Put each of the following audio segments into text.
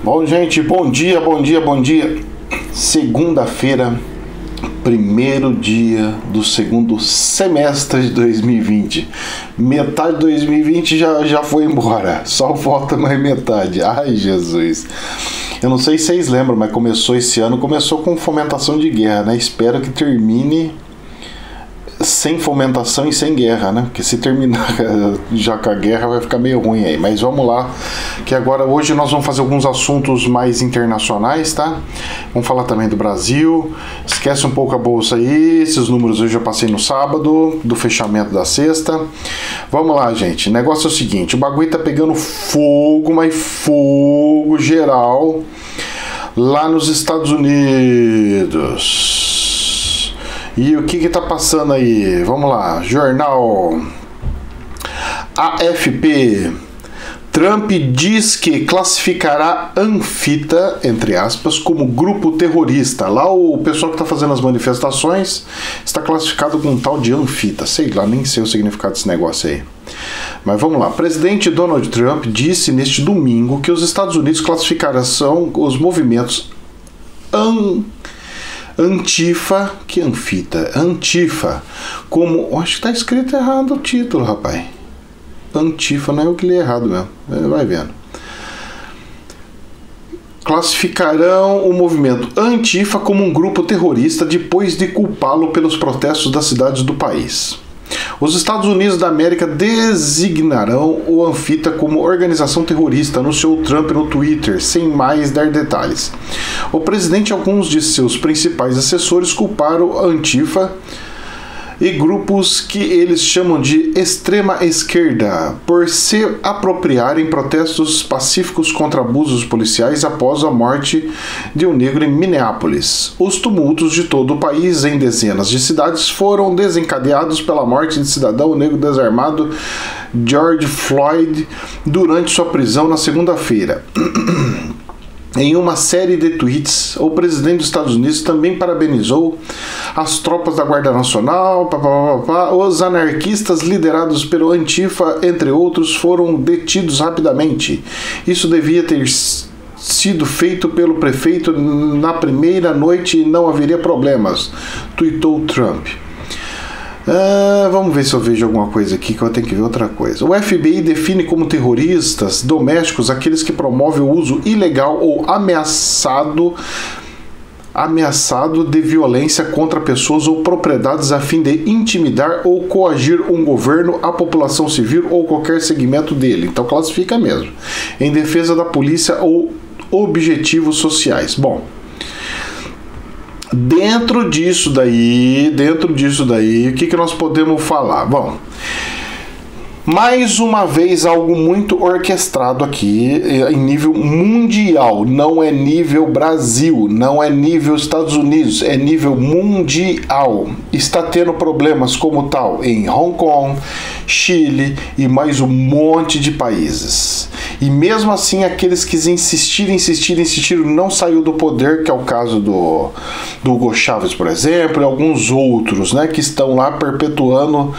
Bom, gente, bom dia, bom dia, bom dia. Segunda-feira, primeiro dia do segundo semestre de 2020. Metade de 2020 já foi embora, só falta mais metade. Ai, Jesus. Eu não sei se vocês lembram, mas começou com fomentação de guerra, né? Espero que termine sem fomentação e sem guerra, né? Porque se terminar já com a guerra vai ficar meio ruim aí. Mas vamos lá, que agora hoje nós vamos fazer alguns assuntos mais internacionais, tá? Vamos falar também do Brasil. Esquece um pouco a bolsa aí, esses números eu já passei no sábado, do fechamento da sexta. Vamos lá, gente. O negócio é o seguinte, o bagulho tá pegando fogo, mas fogo geral lá nos Estados Unidos. E o que tá passando aí? Vamos lá, jornal AFP. Trump diz que classificará Anfita, entre aspas, como grupo terrorista. Lá o pessoal que está fazendo as manifestações está classificado com um tal de Anfita. Sei lá, nem sei o significado desse negócio aí. Mas vamos lá. Presidente Donald Trump disse neste domingo que os Estados Unidos classificarão os movimentos Antifa, que Anfita? Antifa, como... Acho que tá escrito errado o título, rapaz. Antifa, não é eu que li errado mesmo. Vai vendo. Classificarão o movimento Antifa como um grupo terrorista depois de culpá-lo pelos protestos das cidades do país. Os Estados Unidos da América designarão o Anfita como organização terrorista, anunciou Trump no Twitter, sem mais dar detalhes. O presidente e alguns de seus principais assessores culparam a Antifa e grupos que eles chamam de extrema esquerda por se apropriarem protestos pacíficos contra abusos policiais após a morte de um negro em Minneapolis. Os tumultos de todo o país em dezenas de cidades foram desencadeados pela morte de cidadão negro desarmado George Floyd durante sua prisão na segunda-feira. Em uma série de tweets, o presidente dos Estados Unidos também parabenizou as tropas da Guarda Nacional, os anarquistas liderados pelo Antifa, entre outros, foram detidos rapidamente. Isso devia ter sido feito pelo prefeito na primeira noite e não haveria problemas, tweetou Trump. Vamos ver se eu vejo alguma coisa aqui, que eu tenho que ver outra coisa. O FBI define como terroristas domésticos aqueles que promovem o uso ilegal ou ameaçado de violência contra pessoas ou propriedades a fim de intimidar ou coagir um governo, a população civil ou qualquer segmento dele. Então classifica mesmo. Em defesa da polícia ou objetivos sociais. Bom, dentro disso daí, o que nós podemos falar? Bom, mais uma vez algo muito orquestrado aqui em nível mundial, não é nível Brasil, não é nível Estados Unidos, é nível mundial. Está tendo problemas como tal em Hong Kong, Chile e mais um monte de países. E mesmo assim, aqueles que insistiram, não saiu do poder, que é o caso do Hugo Chávez, por exemplo, e alguns outros, né, que estão lá perpetuando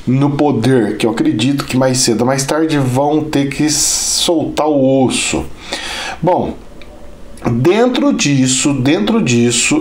no poder, que eu acredito que mais cedo ou mais tarde vão ter que soltar o osso. Bom, dentro disso,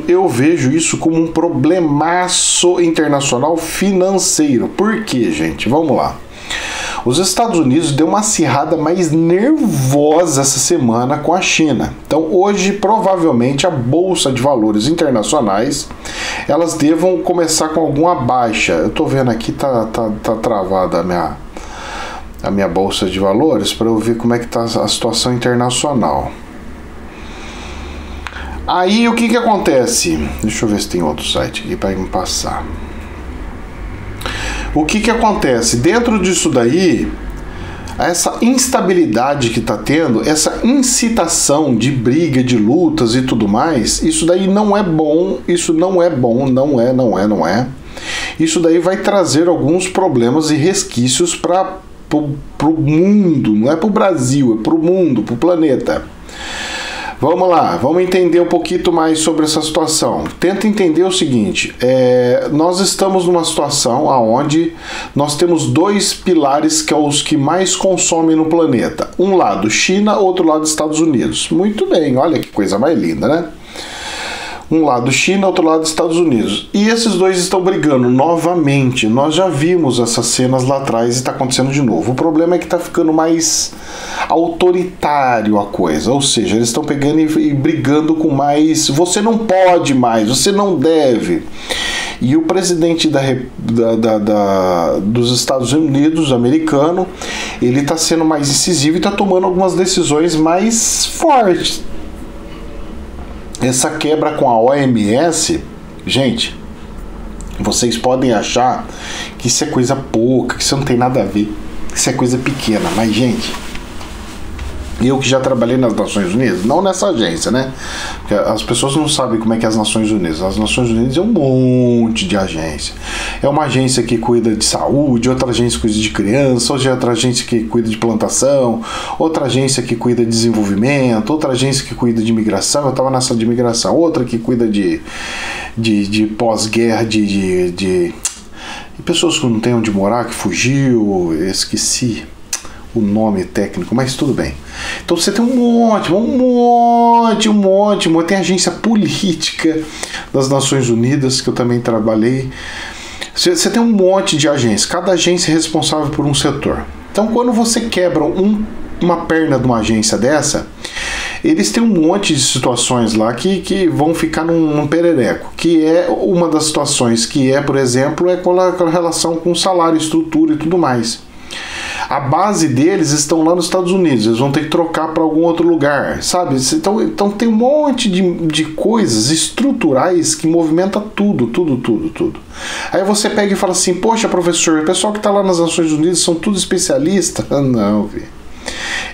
eu vejo isso como um problemaço internacional financeiro. Por quê, gente? Vamos lá. Os Estados Unidos deu uma acirrada mais nervosa essa semana com a China. Então hoje provavelmente a Bolsa de Valores internacionais elas devam começar com alguma baixa. Eu tô vendo aqui, tá travada a minha Bolsa de Valores para eu ver como é que tá a situação internacional. Aí o que acontece? Deixa eu ver se tem outro site aqui para me passar. O que acontece? Dentro disso daí, essa instabilidade que está tendo, essa incitação de briga, de lutas e tudo mais, isso daí não é bom, não é. Isso daí vai trazer alguns problemas e resquícios para o mundo, não é para o Brasil, é para o mundo, para o planeta. Vamos lá, vamos entender um pouquinho mais sobre essa situação. Tenta entender o seguinte, nós estamos numa situação onde nós temos dois pilares que são os que mais consomem no planeta. Um lado China, outro lado Estados Unidos. Muito bem, olha que coisa mais linda, né? Um lado China, outro lado Estados Unidos. E esses dois estão brigando novamente. Nós já vimos essas cenas lá atrás e está acontecendo de novo. O problema é que está ficando mais autoritário a coisa. Ou seja, eles estão pegando e brigando com mais... Você não pode mais, você não deve. E o presidente dos Estados Unidos, americano, ele está sendo mais incisivo e está tomando algumas decisões mais fortes. Essa quebra com a OMS, gente, vocês podem achar que isso é coisa pouca, que isso não tem nada a ver, que isso é coisa pequena, mas, gente, eu que já trabalhei nas Nações Unidas, não nessa agência, né? Porque as pessoas não sabem como é que é as Nações Unidas. As Nações Unidas é um monte de agência. É uma agência que cuida de saúde, outra agência que cuida de criança, outra agência que cuida de plantação, outra agência que cuida de desenvolvimento, outra agência que cuida de imigração. Eu estava nessa de imigração. Outra que cuida de pós-guerra, de pessoas que não têm onde morar, que fugiu, esqueci o nome técnico, mas tudo bem. Então você tem um monte. Tem agência política das Nações Unidas, que eu também trabalhei. Você tem um monte de agências, cada agência é responsável por um setor. Então quando você quebra uma perna de uma agência dessa, eles têm um monte de situações lá que vão ficar num perereco, que é uma das situações que por exemplo, com a relação com salário, estrutura e tudo mais. A base deles estão lá nos Estados Unidos, eles vão ter que trocar para algum outro lugar, sabe? Então tem um monte de coisas estruturais que movimenta tudo. Aí você pega e fala assim, poxa, professor, o pessoal que está lá nas Nações Unidas são tudo especialistas? Não, velho.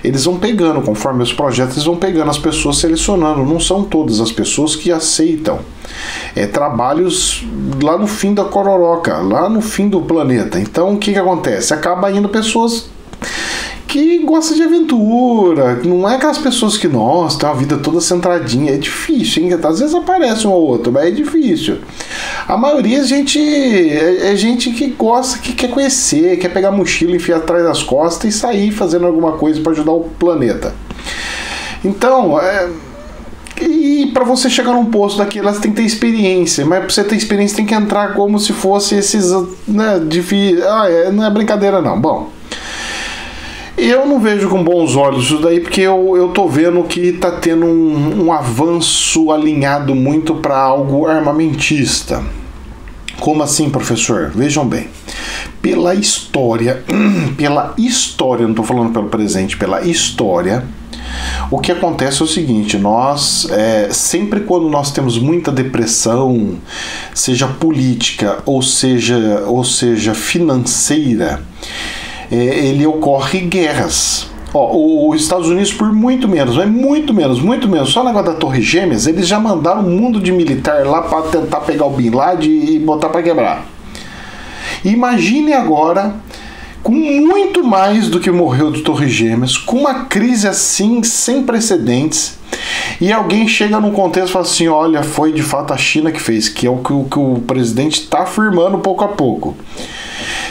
Eles vão pegando, conforme os projetos, eles vão pegando as pessoas, selecionando. Não são todas as pessoas que aceitam trabalhos lá no fim da cororoca, lá no fim do planeta. Então o que acontece? Acaba indo pessoas que gostam de aventura, não é aquelas pessoas que, nossa, tem uma vida toda centradinha. É difícil, hein? Às vezes aparece um ou outro, mas é difícil. A maioria é gente que gosta, que quer conhecer, quer pegar a mochila, enfiar atrás das costas e sair fazendo alguma coisa para ajudar o planeta. Então, e para você chegar num posto daquilo, você tem que ter experiência, mas para você ter experiência tem que entrar como se fosse esses, né, não é brincadeira não. Bom, eu não vejo com bons olhos isso daí, porque eu tô vendo que tá tendo um avanço alinhado muito para algo armamentista. Como assim, professor? Vejam bem, pela história, não tô falando pelo presente, pela história, o que acontece é o seguinte, nós, sempre quando nós temos muita depressão, seja política ou seja financeira, ele ocorre guerras. Os Estados Unidos por muito menos, só na negócio da Torre Gêmeas, eles já mandaram um mundo de militar lá para tentar pegar o Bin Laden e botar para quebrar. Imagine agora, com muito mais do que morreu de Torre Gêmeas, com uma crise assim, sem precedentes, e alguém chega num contexto e fala assim, olha, foi de fato a China que fez, que é o que o presidente está afirmando pouco a pouco.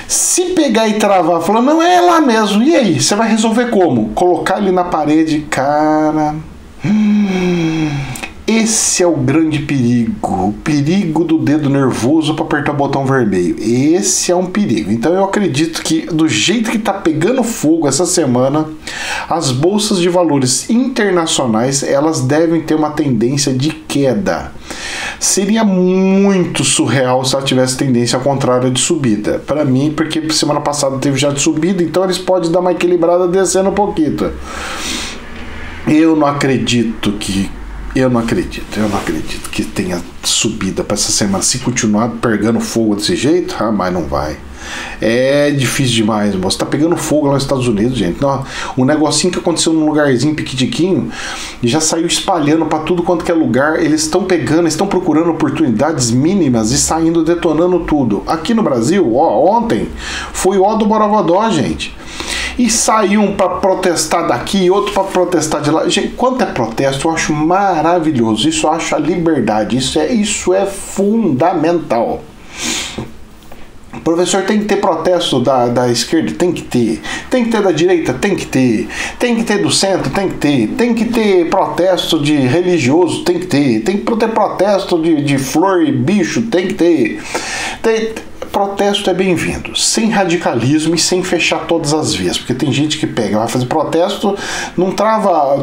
Se pegar e travar, falar, não, é lá mesmo, e aí? Você vai resolver como? Colocar ele na parede, cara... Esse é o grande perigo, o perigo do dedo nervoso para apertar o botão vermelho. Esse é um perigo. Então eu acredito que do jeito que está pegando fogo essa semana, as bolsas de valores internacionais, elas devem ter uma tendência de queda. Seria muito surreal se ela tivesse tendência ao contrário de subida. Para mim, porque semana passada teve já de subida, então eles podem dar uma equilibrada descendo um pouquinho. Eu não acredito que tenha subida para essa semana. Se continuar pegando fogo desse jeito, mas não vai. É difícil demais, moço. Tá pegando fogo lá nos Estados Unidos, gente. Um negocinho que aconteceu num lugarzinho pequitiquinho e já saiu espalhando para tudo quanto que é lugar. Eles estão pegando, estão procurando oportunidades mínimas e saindo detonando tudo. Aqui no Brasil, ontem foi o do Borogodó, gente. E sai um para protestar daqui, outro para protestar de lá. Gente, quanto é protesto, eu acho maravilhoso. Isso eu acho a liberdade. Isso é fundamental. O professor tem que ter protesto da esquerda? Tem que ter. Tem que ter da direita? Tem que ter. Tem que ter do centro? Tem que ter. Tem que ter protesto de religioso? Tem que ter. Tem que ter protesto de flor e bicho? Tem que ter. Protesto é bem-vindo, sem radicalismo e sem fechar todas as vias, porque tem gente que pega, vai fazer protesto, não trava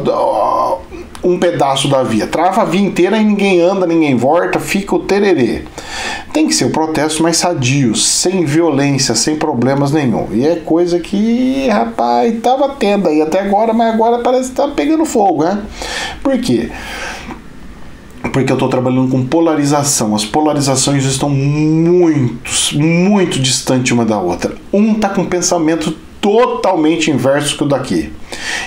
um pedaço da via, trava a via inteira e ninguém anda, ninguém volta, fica o tererê. Tem que ser o protesto mais sadio, sem violência, sem problemas nenhum. E é coisa que, rapaz, tava tendo aí até agora, mas agora parece que tá pegando fogo, né? Por quê? Porque eu estou trabalhando com polarização. As polarizações estão muito distantes uma da outra. Um está com um pensamento totalmente inverso que o daqui.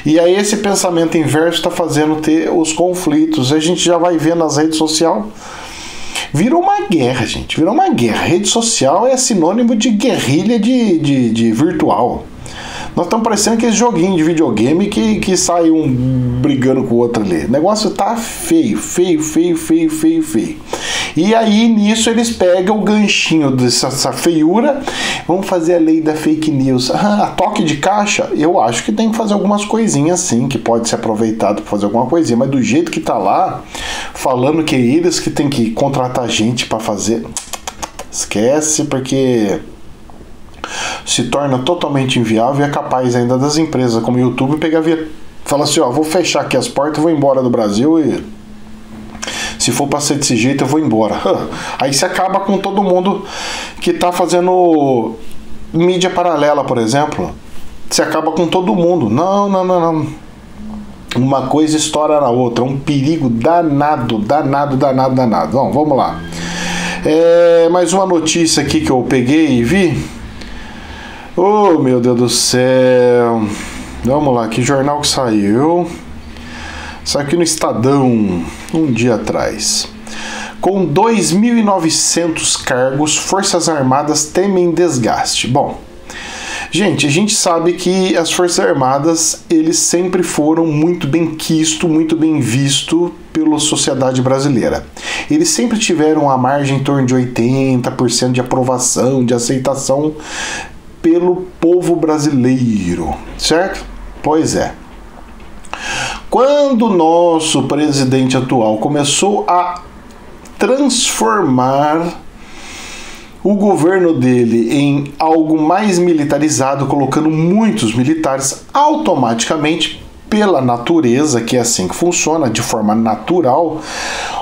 E aí esse pensamento inverso está fazendo ter os conflitos. A gente já vai ver nas redes sociais. Virou uma guerra, gente. Virou uma guerra. Rede social é sinônimo de guerrilha de virtual. Nós estamos parecendo aquele joguinho de videogame que sai um brigando com o outro ali. O negócio tá feio. E aí, nisso, eles pegam o ganchinho dessa feiura. Vamos fazer a lei da fake news. A toque de caixa, eu acho que tem que fazer algumas coisinhas assim, que pode ser aproveitado para fazer alguma coisinha. Mas do jeito que tá lá, falando que é eles que tem que contratar gente para fazer, esquece, porque se torna totalmente inviável e é capaz ainda das empresas como o YouTube pegar via, fala assim, ó, vou fechar aqui as portas, vou embora do Brasil e se for para ser desse jeito eu vou embora. Aí você acaba com todo mundo que tá fazendo mídia paralela, por exemplo. Você acaba com todo mundo. Não. Uma coisa estoura na outra, um perigo danado. Bom, vamos lá. Mais uma notícia aqui que eu peguei e vi. Oh, meu Deus do céu. Vamos lá, que jornal que saiu? Saiu aqui no Estadão, um dia atrás. Com 2.900 cargos, Forças Armadas temem desgaste. Bom, gente, a gente sabe que as Forças Armadas, eles sempre foram muito bem quisto, muito bem visto pela sociedade brasileira. Eles sempre tiveram uma margem em torno de 80% de aprovação, de aceitação pelo povo brasileiro, certo? Pois é. Quando o nosso presidente atual começou a transformar o governo dele em algo mais militarizado, colocando muitos militares, automaticamente, pela natureza, que é assim que funciona, de forma natural,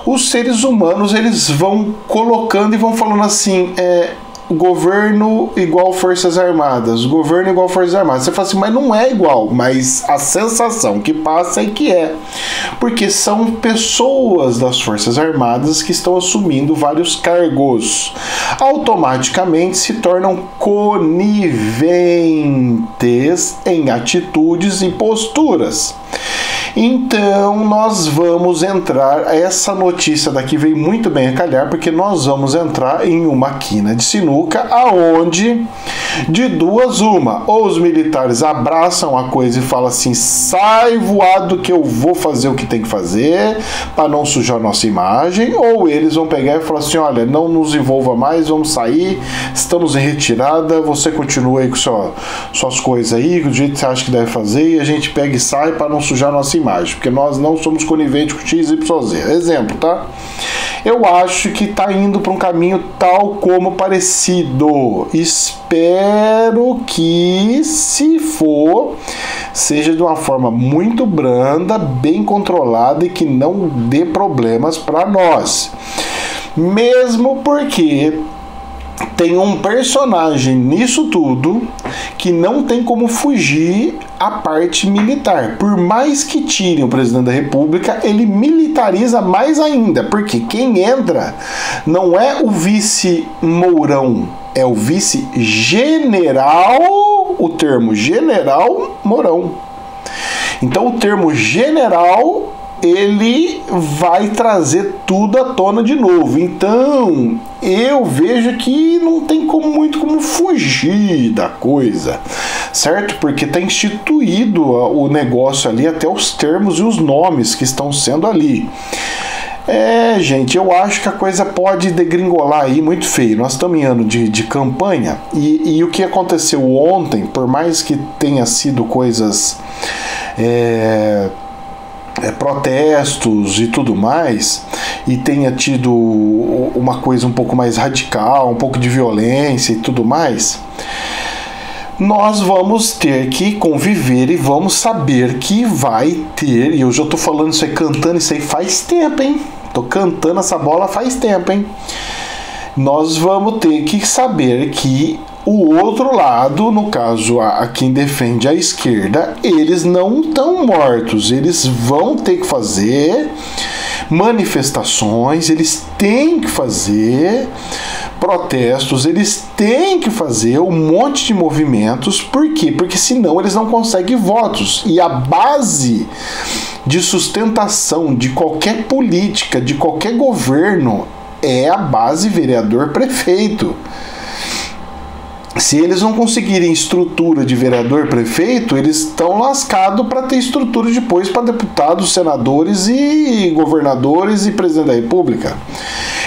os seres humanos eles vão colocando e vão falando assim, governo igual Forças Armadas, governo igual Forças Armadas. Você fala assim, mas não é igual, mas a sensação que passa é que é, porque são pessoas das Forças Armadas que estão assumindo vários cargos, automaticamente se tornam coniventes em atitudes e posturas. Então nós vamos entrar, essa notícia daqui veio muito bem a calhar, porque nós vamos entrar em uma quina de sinuca, aonde de duas uma, ou os militares abraçam a coisa e falam assim, sai voado que eu vou fazer o que tem que fazer para não sujar nossa imagem, ou eles vão pegar e falar assim, olha, não nos envolva mais, vamos sair, estamos em retirada, você continua aí com suas coisas aí, do jeito que você acha que deve fazer, e a gente pega e sai para não sujar nossa imagem, porque nós não somos coniventes com XYZ. Exemplo, tá? Eu acho que tá indo para um caminho tal como parecido. Espero que, se for, seja de uma forma muito branda, bem controlada e que não dê problemas para nós. Mesmo porque tem um personagem nisso tudo que não tem como fugir a parte militar. Por mais que tirem o presidente da República, ele militariza mais ainda, porque quem entra não é o vice Mourão, é o vice-general, o termo general Mourão. Então o termo general, ele vai trazer tudo à tona de novo. Então, eu vejo que não tem muito como fugir da coisa, certo? Porque está instituído o negócio ali, até os termos e os nomes que estão sendo ali. Gente, eu acho que a coisa pode degringolar aí muito feio. Nós estamos em ano de campanha e o que aconteceu ontem, por mais que tenha sido coisas... protestos e tudo mais, e tenha tido uma coisa um pouco mais radical, um pouco de violência e tudo mais, nós vamos ter que conviver e vamos saber que vai ter, e eu já tô falando isso aí, cantando isso aí faz tempo, hein? Tô cantando essa bola faz tempo, hein? Nós vamos ter que saber que o outro lado, no caso a quem defende a esquerda, eles não estão mortos, eles vão ter que fazer manifestações, eles têm que fazer protestos, eles têm que fazer um monte de movimentos. Por quê? Porque senão eles não conseguem votos, e a base de sustentação de qualquer política, de qualquer governo, é a base vereador-prefeito. Se eles não conseguirem estrutura de vereador-prefeito, eles estão lascados para ter estrutura depois para deputados, senadores e governadores e presidente da república.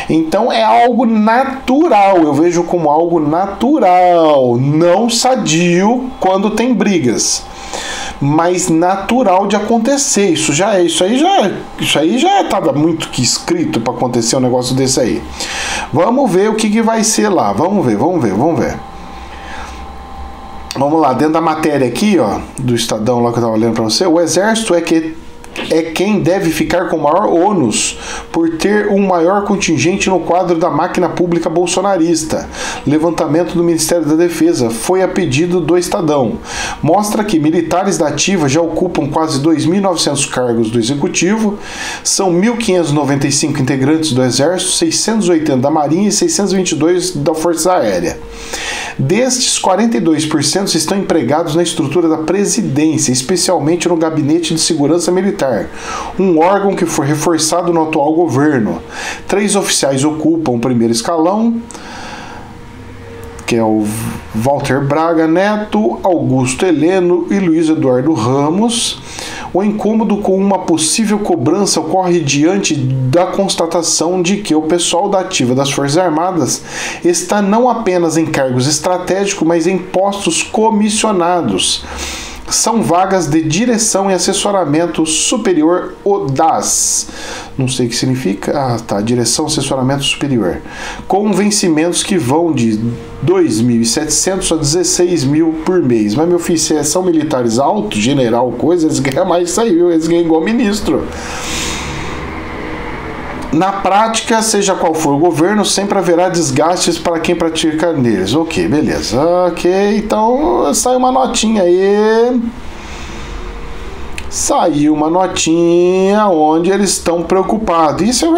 Então é algo natural, eu vejo como algo natural, não sadio quando tem brigas, mas natural de acontecer. Isso aí já estava muito que escrito para acontecer um negócio desse aí. Vamos ver o que vai ser lá. Vamos ver. Vamos lá, dentro da matéria aqui, ó, do Estadão lá que eu estava lendo para você, o Exército é quem deve ficar com maior ônus por ter um maior contingente no quadro da máquina pública bolsonarista. Levantamento do Ministério da Defesa foi a pedido do Estadão. Mostra que militares da ativa já ocupam quase 2.900 cargos do Executivo, são 1.595 integrantes do Exército, 680 da Marinha e 622 da Força Aérea. Destes, 42% estão empregados na estrutura da presidência, especialmente no Gabinete de Segurança Militar, um órgão que foi reforçado no atual governo. 3 oficiais ocupam o primeiro escalão, que é o Walter Braga Neto, Augusto Heleno e Luiz Eduardo Ramos. O incômodo com uma possível cobrança ocorre diante da constatação de que o pessoal da ativa das Forças Armadas está não apenas em cargos estratégicos, mas em postos comissionados. São vagas de direção e assessoramento superior, ou DAS. Não sei o que significa. Direção e assessoramento superior. Com vencimentos que vão de 2.700 a 16.000 por mês. Mas, meu filho, se são militares altos, general, coisa, eles ganham mais isso aí, viu? Eles ganham igual ministro. Na prática, seja qual for o governo, sempre haverá desgastes para quem pratica neles. Ok, beleza. Ok, então saiu uma notinha aí. Saiu uma notinha onde eles estão preocupados. Isso é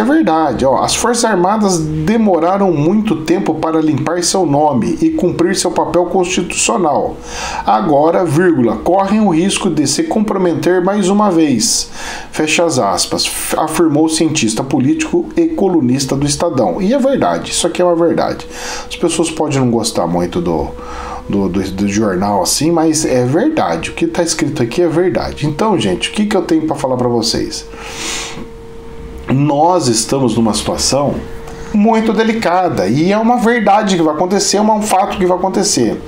verdade. Ó, as Forças Armadas demoraram muito tempo para limpar seu nome e cumprir seu papel constitucional. Agora, correm o risco de se comprometer mais uma vez. Fecha as aspas, afirmou o cientista político e colunista do Estadão. E é verdade, isso aqui é uma verdade. As pessoas podem não gostar muito do jornal assim, mas é verdade, o que está escrito aqui é verdade. Então, gente, o que eu tenho para falar para vocês? Nós estamos numa situação muito delicada e é uma verdade que vai acontecer, é um fato que vai acontecer.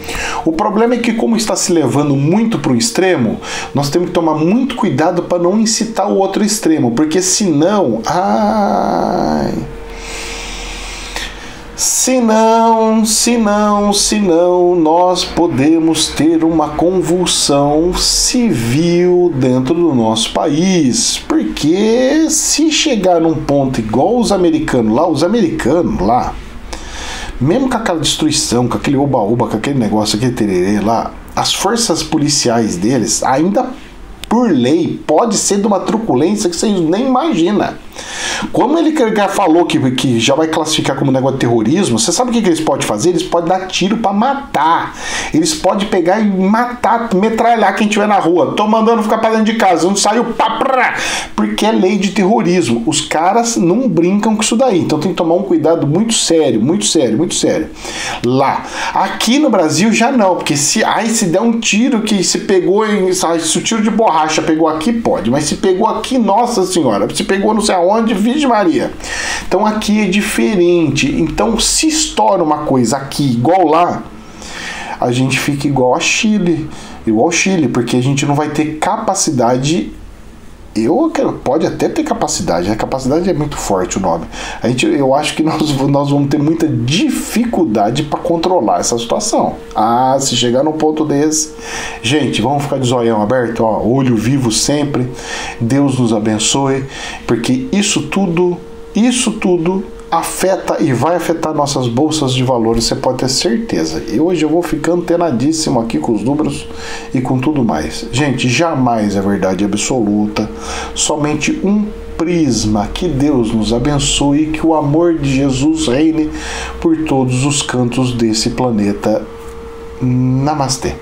O problema é que, como está se levando muito para o extremo, nós temos que tomar muito cuidado para não incitar o outro extremo, porque senão nós podemos ter uma convulsão civil dentro do nosso país. Porque se chegar num ponto igual os americanos lá, mesmo com aquela destruição, com aquele oba-oba, com aquele negócio, aquele tererê lá, as forças policiais deles, ainda por lei, pode ser de uma truculência que vocês nem imaginam. Como ele já falou que já vai classificar como negócio de terrorismo, você sabe o que eles podem fazer? Eles podem dar tiro pra matar. Eles podem pegar e matar, metralhar quem estiver na rua. Tô mandando ficar pra dentro de casa, não saiu, porque é lei de terrorismo. Os caras não brincam com isso daí. Então tem que tomar um cuidado muito sério, muito sério, muito sério. Lá. Aqui no Brasil já não, porque se der um tiro que se pegou se o tiro de borracha pegou aqui, pode, mas se pegou aqui, nossa senhora, se pegou não sei aonde, Virgem Maria. Então aqui é diferente. Então se estoura uma coisa aqui igual lá, a gente fica igual ao Chile, porque a gente não vai ter capacidade. Pode até ter capacidade, a capacidade é muito forte o nome. Eu acho que nós vamos ter muita dificuldade para controlar essa situação. Se chegar num ponto desse, gente, vamos ficar de zoião aberto, ó, olho vivo sempre. Deus nos abençoe, porque isso tudo afeta e vai afetar nossas bolsas de valores, você pode ter certeza. E hoje eu vou ficar antenadíssimo aqui com os números e com tudo mais. Gente, jamais é verdade absoluta, somente um prisma. Que Deus nos abençoe e que o amor de Jesus reine por todos os cantos desse planeta. Namastê.